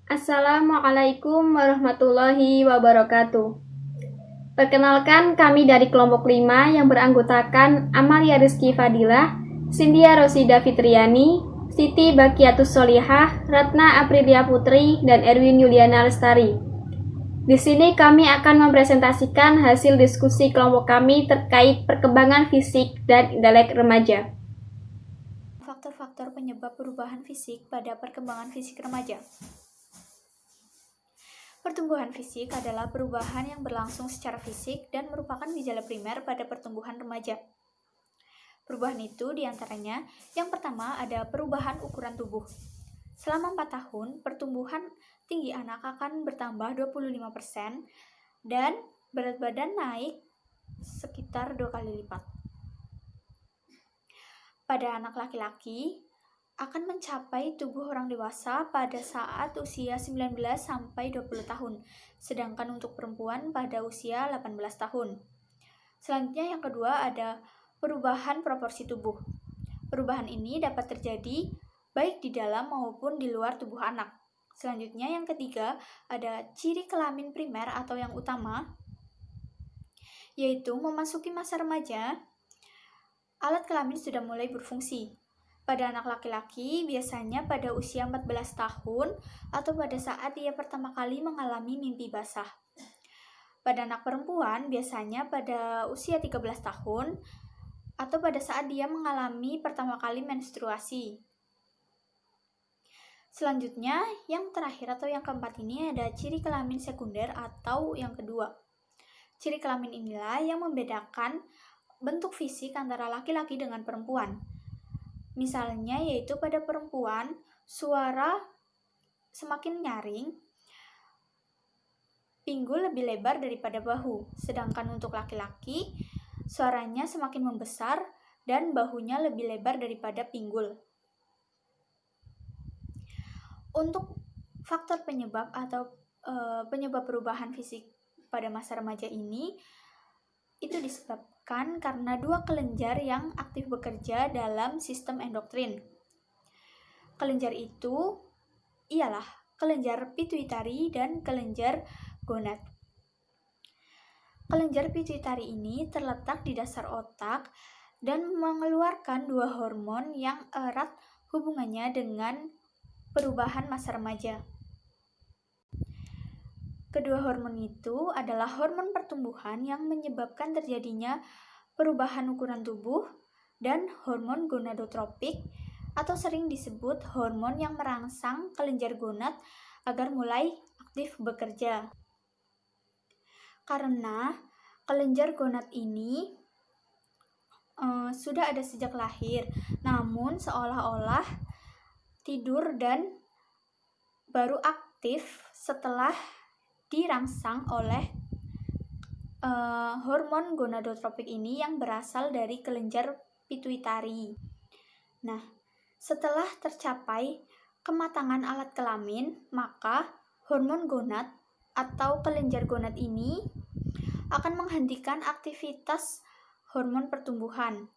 Assalamualaikum warahmatullahi wabarakatuh. Perkenalkan, kami dari kelompok 5 yang beranggotakan Amalia Rizky Fadilah, Cynthia Rosida Fitriani, Siti Bakiatus Solihah, Ratna Aprilia Putri, dan Erwin Yuliana Lestari. Di sini kami akan mempresentasikan hasil diskusi kelompok kami terkait perkembangan fisik dan intelek remaja. Faktor-faktor penyebab perubahan fisik pada perkembangan fisik remaja. Pertumbuhan fisik adalah perubahan yang berlangsung secara fisik dan merupakan gejala primer pada pertumbuhan remaja. Perubahan itu diantaranya, yang pertama ada perubahan ukuran tubuh. Selama 4 tahun, pertumbuhan tinggi anak akan bertambah 25% dan berat badan naik sekitar 2 kali lipat. Pada anak laki-laki, akan mencapai tubuh orang dewasa pada saat usia 19-20 tahun, sedangkan untuk perempuan pada usia 18 tahun. Selanjutnya yang kedua ada perubahan proporsi tubuh. Perubahan ini dapat terjadi baik di dalam maupun di luar tubuh anak. Selanjutnya yang ketiga ada ciri kelamin primer atau yang utama, yaitu memasuki masa remaja, alat kelamin sudah mulai berfungsi. Pada anak laki-laki, biasanya pada usia 14 tahun atau pada saat dia pertama kali mengalami mimpi basah. Pada anak perempuan, biasanya pada usia 13 tahun atau pada saat dia mengalami pertama kali menstruasi. Selanjutnya, yang terakhir atau yang keempat ini ada ciri kelamin sekunder atau yang kedua. Ciri kelamin inilah yang membedakan bentuk fisik antara laki-laki dengan perempuan. Misalnya yaitu pada perempuan, suara semakin nyaring, pinggul lebih lebar daripada bahu. Sedangkan untuk laki-laki, suaranya semakin membesar dan bahunya lebih lebar daripada pinggul. Untuk faktor penyebab atau penyebab perubahan fisik pada masa remaja ini, itu disebabkan karena dua kelenjar yang aktif bekerja dalam sistem endokrin. Kelenjar itu ialah kelenjar pituitari dan kelenjar gonad. Kelenjar pituitari ini terletak di dasar otak dan mengeluarkan dua hormon yang erat hubungannya dengan perubahan masa remaja. Kedua hormon itu adalah hormon pertumbuhan yang menyebabkan terjadinya perubahan ukuran tubuh dan hormon gonadotropik atau sering disebut hormon yang merangsang kelenjar gonad agar mulai aktif bekerja. Karena kelenjar gonad ini sudah ada sejak lahir, namun seolah-olah tidur dan baru aktif setelah dirangsang oleh hormon gonadotropik ini yang berasal dari kelenjar pituitari. Nah, setelah tercapai kematangan alat kelamin, maka hormon gonad atau kelenjar gonad ini akan menghentikan aktivitas hormon pertumbuhan.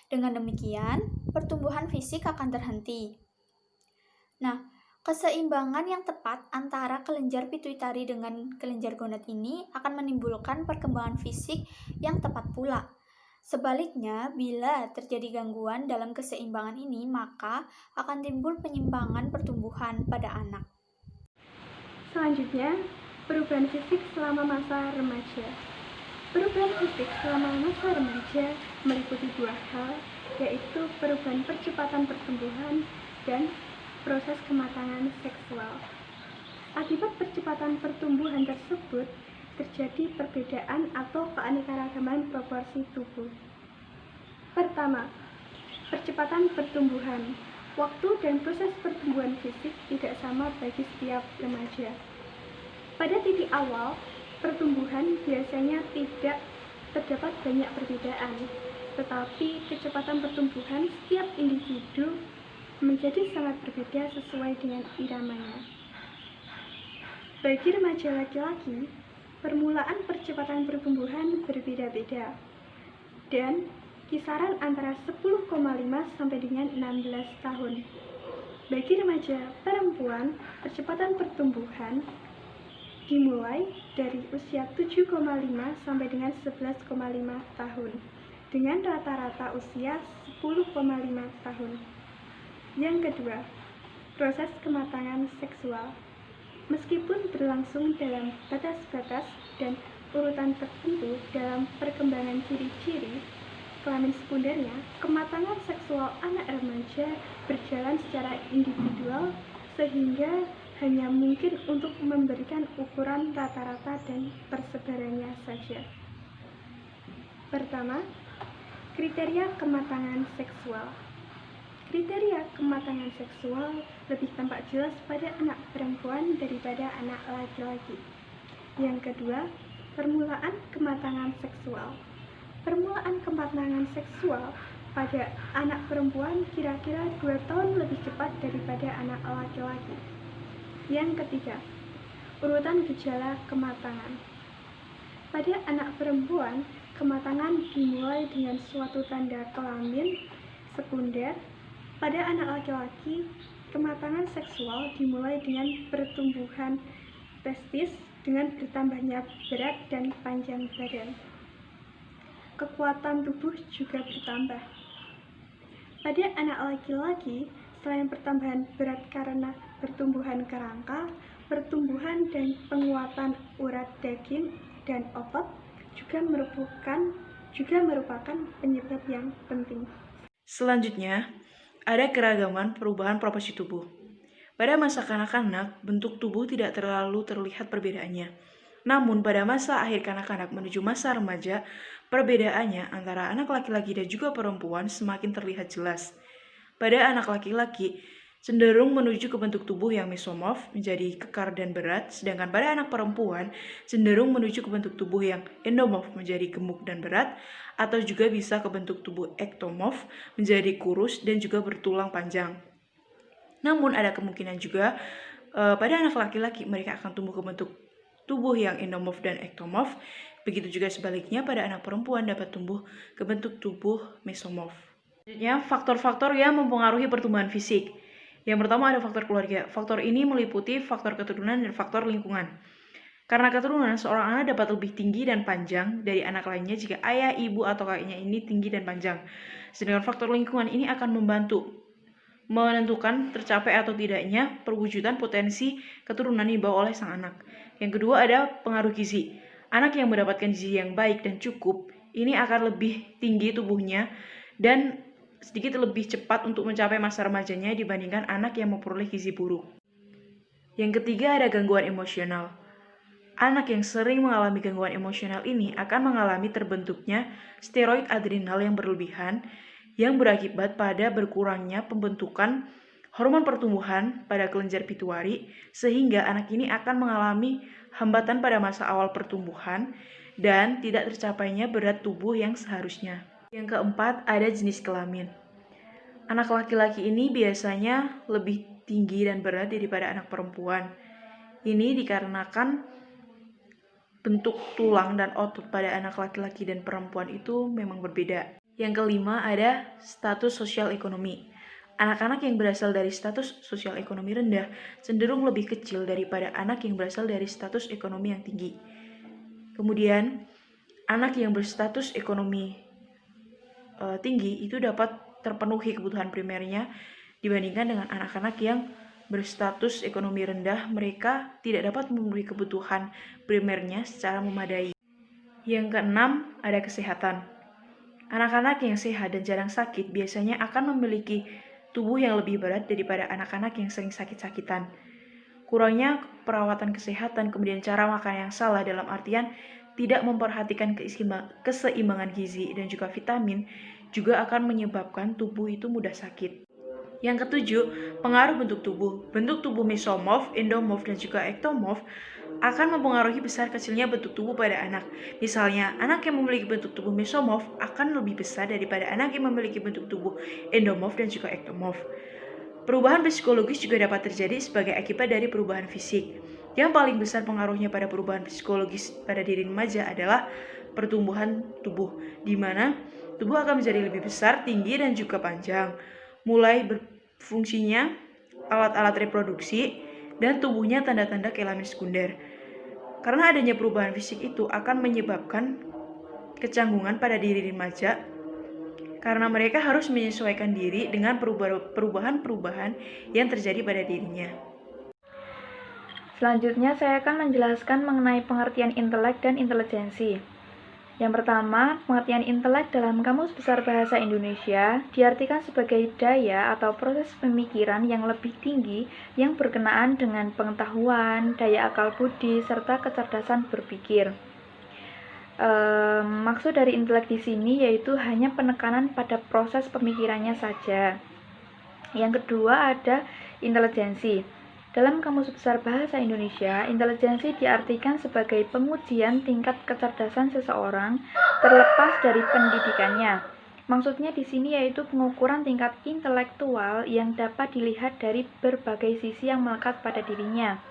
Dengan demikian, pertumbuhan fisik akan terhenti. Nah, keseimbangan yang tepat antara kelenjar pituitari dengan kelenjar gonad ini akan menimbulkan perkembangan fisik yang tepat pula. Sebaliknya, bila terjadi gangguan dalam keseimbangan ini, maka akan timbul penyimpangan pertumbuhan pada anak. Selanjutnya, perubahan fisik selama masa remaja. Perubahan fisik selama masa remaja meliputi dua hal, yaitu perubahan percepatan pertumbuhan dan proses kematangan seksual. Akibat percepatan pertumbuhan tersebut, terjadi perbedaan atau keanekaragaman proporsi tubuh. Pertama, percepatan pertumbuhan. Waktu dan proses pertumbuhan fisik tidak sama bagi setiap remaja. Pada titik awal, pertumbuhan biasanya tidak terdapat banyak perbedaan, tetapi kecepatan pertumbuhan setiap individu menjadi sangat berbeda sesuai dengan iramanya. Bagi remaja laki-laki, permulaan percepatan pertumbuhan berbeda-beda dan kisaran antara 10,5 sampai dengan 16 tahun. Bagi remaja perempuan, percepatan pertumbuhan dimulai dari usia 7,5 sampai dengan 11,5 tahun, dengan rata-rata usia 10,5 tahun. Yang kedua, proses kematangan seksual. Meskipun berlangsung dalam batas-batas dan urutan tertentu dalam perkembangan ciri-ciri kelamin sekundernya, kematangan seksual anak remaja berjalan secara individual sehingga hanya mungkin untuk memberikan ukuran rata-rata dan persebarannya saja. Pertama, kriteria kematangan seksual. Kriteria kematangan seksual lebih tampak jelas pada anak perempuan daripada anak laki-laki. Yang kedua, permulaan kematangan seksual. Permulaan kematangan seksual pada anak perempuan kira-kira 2 tahun lebih cepat daripada anak laki-laki. Yang ketiga, urutan gejala kematangan. Pada anak perempuan, kematangan dimulai dengan suatu tanda kelamin sekunder. Pada anak laki-laki, kematangan seksual dimulai dengan pertumbuhan testis dengan bertambahnya berat dan panjang badan. Kekuatan tubuh juga bertambah. Pada anak laki-laki, selain pertambahan berat karena pertumbuhan kerangka, pertumbuhan dan penguatan urat daging dan otot juga merupakan penyebab yang penting. Selanjutnya, ada keragaman perubahan proporsi tubuh. Pada masa kanak-kanak, bentuk tubuh tidak terlalu terlihat perbedaannya. Namun, pada masa akhir kanak-kanak menuju masa remaja, perbedaannya antara anak laki-laki dan juga perempuan semakin terlihat jelas. Pada anak laki-laki, cenderung menuju ke bentuk tubuh yang mesomorf, menjadi kekar dan berat, sedangkan pada anak perempuan cenderung menuju ke bentuk tubuh yang endomorf, menjadi gemuk dan berat, atau juga bisa ke bentuk tubuh ektomorf, menjadi kurus dan juga bertulang panjang. Namun ada kemungkinan juga pada anak laki-laki mereka akan tumbuh ke bentuk tubuh yang endomorf dan ektomorf. Begitu juga sebaliknya pada anak perempuan dapat tumbuh ke bentuk tubuh mesomorf. Selanjutnya, faktor-faktor yang mempengaruhi pertumbuhan fisik. Yang pertama ada faktor keluarga. Faktor ini meliputi faktor keturunan dan faktor lingkungan. Karena keturunan, seorang anak dapat lebih tinggi dan panjang dari anak lainnya jika ayah, ibu, atau kakeknya ini tinggi dan panjang. Sedangkan faktor lingkungan ini akan membantu menentukan tercapai atau tidaknya perwujudan potensi keturunan yang dibawa oleh sang anak. Yang kedua ada pengaruh gizi. Anak yang mendapatkan gizi yang baik dan cukup, ini akan lebih tinggi tubuhnya dan sedikit lebih cepat untuk mencapai masa remajanya dibandingkan anak yang memperoleh gizi buruk. Yang ketiga ada gangguan emosional. Anak yang sering mengalami gangguan emosional ini akan mengalami terbentuknya steroid adrenal yang berlebihan yang berakibat pada berkurangnya pembentukan hormon pertumbuhan pada kelenjar pituitari sehingga anak ini akan mengalami hambatan pada masa awal pertumbuhan dan tidak tercapainya berat tubuh yang seharusnya. Yang keempat ada jenis kelamin. Anak laki-laki ini biasanya lebih tinggi dan berat daripada anak perempuan. Ini dikarenakan bentuk tulang dan otot pada anak laki-laki dan perempuan itu memang berbeda. Yang kelima ada status sosial ekonomi. Anak-anak yang berasal dari status sosial ekonomi rendah cenderung lebih kecil daripada anak yang berasal dari status ekonomi yang tinggi. Kemudian, anak yang berstatus ekonomi tinggi itu dapat terpenuhi kebutuhan primernya dibandingkan dengan anak-anak yang berstatus ekonomi rendah, mereka tidak dapat memenuhi kebutuhan primernya secara memadai. Yang keenam, ada kesehatan. Anak-anak yang sehat dan jarang sakit biasanya akan memiliki tubuh yang lebih berat daripada anak-anak yang sering sakit-sakitan. Kurangnya perawatan kesehatan, kemudian cara makan yang salah dalam artian tidak memperhatikan keseimbangan gizi dan juga vitamin juga akan menyebabkan tubuh itu mudah sakit. Yang ketujuh, pengaruh bentuk tubuh. Bentuk tubuh mesomorf, endomorf, dan juga ektomorf akan mempengaruhi besar kecilnya bentuk tubuh pada anak. Misalnya, anak yang memiliki bentuk tubuh mesomorf akan lebih besar daripada anak yang memiliki bentuk tubuh endomorf dan juga ektomorf. Perubahan psikologis juga dapat terjadi sebagai akibat dari perubahan fisik. Yang paling besar pengaruhnya pada perubahan psikologis pada diri remaja adalah pertumbuhan tubuh, di mana tubuh akan menjadi lebih besar, tinggi, dan juga panjang. Mulai berfungsinya alat-alat reproduksi, dan tubuhnya tanda-tanda kelamin sekunder. Karena adanya perubahan fisik itu akan menyebabkan kecanggungan pada diri remaja, karena mereka harus menyesuaikan diri dengan perubahan-perubahan yang terjadi pada dirinya. Selanjutnya, saya akan menjelaskan mengenai pengertian intelek dan intelijensi. Yang pertama, pengertian intelek dalam Kamus Besar Bahasa Indonesia diartikan sebagai daya atau proses pemikiran yang lebih tinggi yang berkenaan dengan pengetahuan, daya akal budi, serta kecerdasan berpikir. Maksud dari intelek di sini yaitu hanya penekanan pada proses pemikirannya saja. Yang kedua ada intelijensi. Dalam Kamus Besar Bahasa Indonesia, intelijensi diartikan sebagai pengujian tingkat kecerdasan seseorang terlepas dari pendidikannya. Maksudnya di sini yaitu pengukuran tingkat intelektual yang dapat dilihat dari berbagai sisi yang melekat pada dirinya,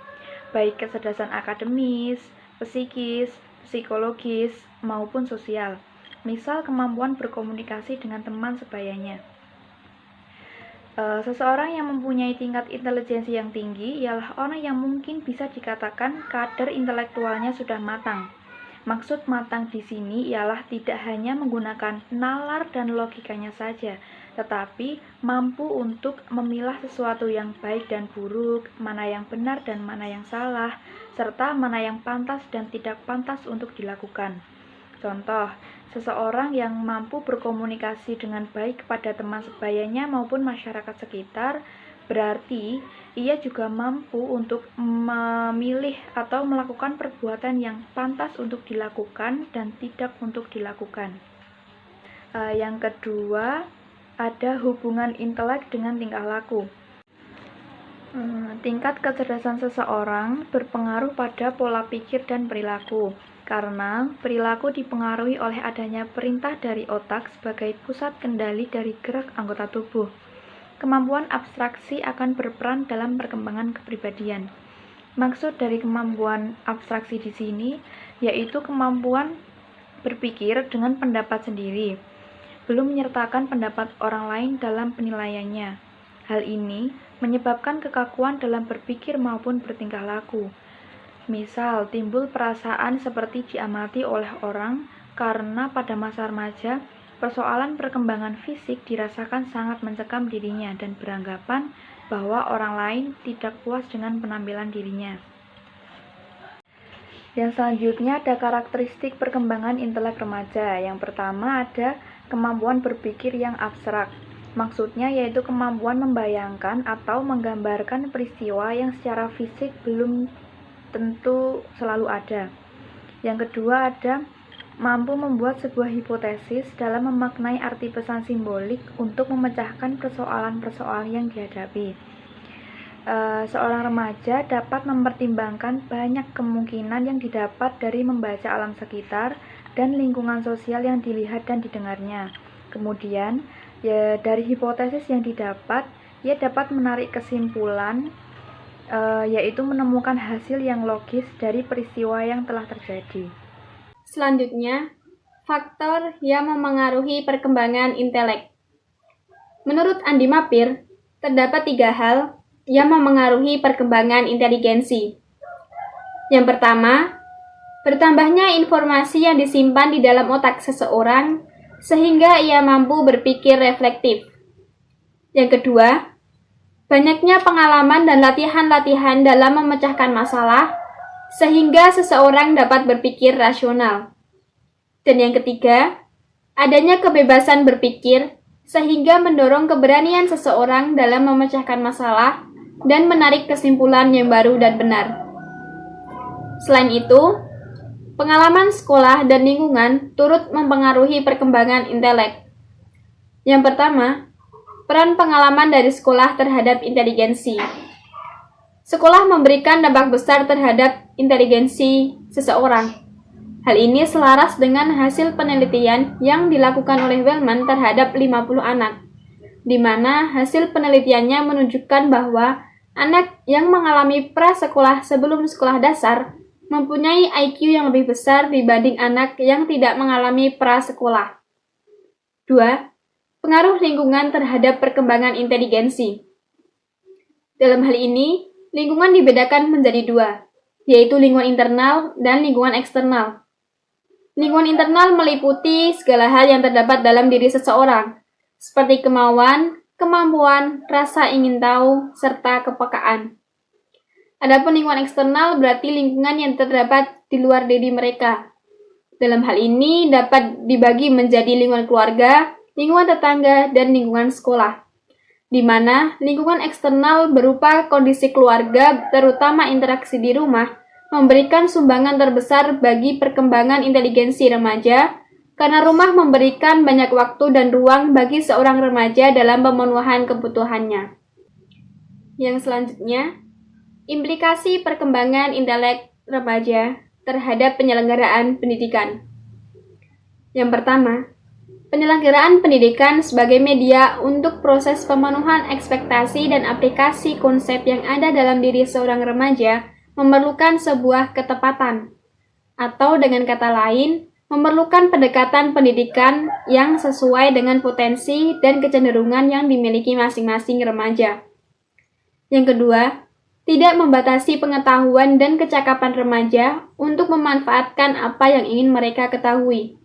baik kecerdasan akademis, psikis, psikologis, maupun sosial. Misal kemampuan berkomunikasi dengan teman sebayanya. Seseorang yang mempunyai tingkat intelijensi yang tinggi ialah orang yang mungkin bisa dikatakan kadar intelektualnya sudah matang. Maksud matang di sini ialah tidak hanya menggunakan nalar dan logikanya saja, tetapi mampu untuk memilah sesuatu yang baik dan buruk, mana yang benar dan mana yang salah, serta mana yang pantas dan tidak pantas untuk dilakukan. Contoh, seseorang yang mampu berkomunikasi dengan baik kepada teman sebayanya maupun masyarakat sekitar, berarti ia juga mampu untuk memilih atau melakukan perbuatan yang pantas untuk dilakukan dan tidak untuk dilakukan. Yang kedua, ada hubungan intelek dengan tingkah laku. Tingkat kecerdasan seseorang berpengaruh pada pola pikir dan perilaku. Karena perilaku dipengaruhi oleh adanya perintah dari otak sebagai pusat kendali dari gerak anggota tubuh. Kemampuan abstraksi akan berperan dalam perkembangan kepribadian. Maksud dari kemampuan abstraksi di sini yaitu kemampuan berpikir dengan pendapat sendiri, belum menyertakan pendapat orang lain dalam penilaiannya. Hal ini menyebabkan kekakuan dalam berpikir maupun bertingkah laku. Misal, timbul perasaan seperti diamati oleh orang karena pada masa remaja, persoalan perkembangan fisik dirasakan sangat mencekam dirinya dan beranggapan bahwa orang lain tidak puas dengan penampilan dirinya. Yang selanjutnya ada karakteristik perkembangan intelek remaja. Yang pertama ada kemampuan berpikir yang abstrak. Maksudnya yaitu kemampuan membayangkan atau menggambarkan peristiwa yang secara fisik belum tentu selalu ada. Yang kedua ada mampu membuat sebuah hipotesis dalam memaknai arti pesan simbolik untuk memecahkan persoalan-persoalan yang dihadapi. Seorang remaja dapat mempertimbangkan banyak kemungkinan yang didapat dari membaca alam sekitar dan lingkungan sosial yang dilihat dan didengarnya. Kemudian, dari hipotesis yang didapat, ia dapat menarik kesimpulan yaitu menemukan hasil yang logis dari peristiwa yang telah terjadi. Selanjutnya, faktor yang memengaruhi perkembangan intelek. Menurut Andi Mapir, terdapat 3 hal yang memengaruhi perkembangan inteligensi. Yang pertama, bertambahnya informasi yang disimpan di dalam otak seseorang sehingga ia mampu berpikir reflektif. Yang kedua, banyaknya pengalaman dan latihan-latihan dalam memecahkan masalah, sehingga seseorang dapat berpikir rasional. Dan yang ketiga, adanya kebebasan berpikir, sehingga mendorong keberanian seseorang dalam memecahkan masalah dan menarik kesimpulan yang baru dan benar. Selain itu, pengalaman sekolah dan lingkungan turut mempengaruhi perkembangan intelek. Yang pertama, peran pengalaman dari sekolah terhadap inteligensi. Sekolah memberikan dampak besar terhadap inteligensi seseorang. Hal ini selaras dengan hasil penelitian yang dilakukan oleh Wellman terhadap 50 anak, di mana hasil penelitiannya menunjukkan bahwa anak yang mengalami prasekolah sebelum sekolah dasar mempunyai IQ yang lebih besar dibanding anak yang tidak mengalami prasekolah. 2. Pengaruh lingkungan terhadap perkembangan inteligensi. Dalam hal ini, lingkungan dibedakan menjadi dua, yaitu lingkungan internal dan lingkungan eksternal. Lingkungan internal meliputi segala hal yang terdapat dalam diri seseorang, seperti kemauan, kemampuan, rasa ingin tahu, serta kepekaan. Adapun lingkungan eksternal berarti lingkungan yang terdapat di luar diri mereka. Dalam hal ini dapat dibagi menjadi lingkungan keluarga, lingkungan tetangga, dan lingkungan sekolah, di mana lingkungan eksternal berupa kondisi keluarga, terutama interaksi di rumah, memberikan sumbangan terbesar bagi perkembangan inteligensi remaja, karena rumah memberikan banyak waktu dan ruang bagi seorang remaja dalam pemenuhan kebutuhannya. Yang selanjutnya, implikasi perkembangan intelek remaja terhadap penyelenggaraan pendidikan. Yang pertama, penyelenggaraan pendidikan sebagai media untuk proses pemenuhan ekspektasi dan aplikasi konsep yang ada dalam diri seorang remaja memerlukan sebuah ketepatan, atau dengan kata lain, memerlukan pendekatan pendidikan yang sesuai dengan potensi dan kecenderungan yang dimiliki masing-masing remaja. Yang kedua, tidak membatasi pengetahuan dan kecakapan remaja untuk memanfaatkan apa yang ingin mereka ketahui.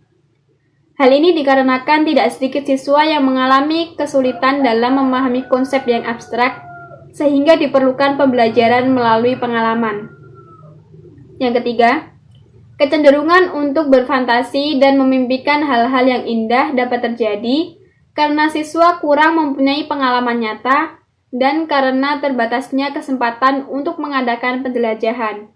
Hal ini dikarenakan tidak sedikit siswa yang mengalami kesulitan dalam memahami konsep yang abstrak, sehingga diperlukan pembelajaran melalui pengalaman. Yang ketiga, kecenderungan untuk berfantasi dan memimpikan hal-hal yang indah dapat terjadi karena siswa kurang mempunyai pengalaman nyata dan karena terbatasnya kesempatan untuk mengadakan penjelajahan.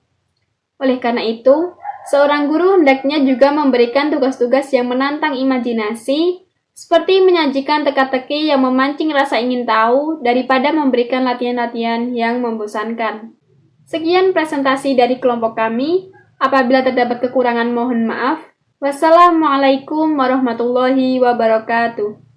Oleh karena itu, seorang guru hendaknya juga memberikan tugas-tugas yang menantang imajinasi, seperti menyajikan teka-teki yang memancing rasa ingin tahu daripada memberikan latihan-latihan yang membosankan. Sekian presentasi dari kelompok kami. Apabila terdapat kekurangan mohon maaf. Wassalamualaikum warahmatullahi wabarakatuh.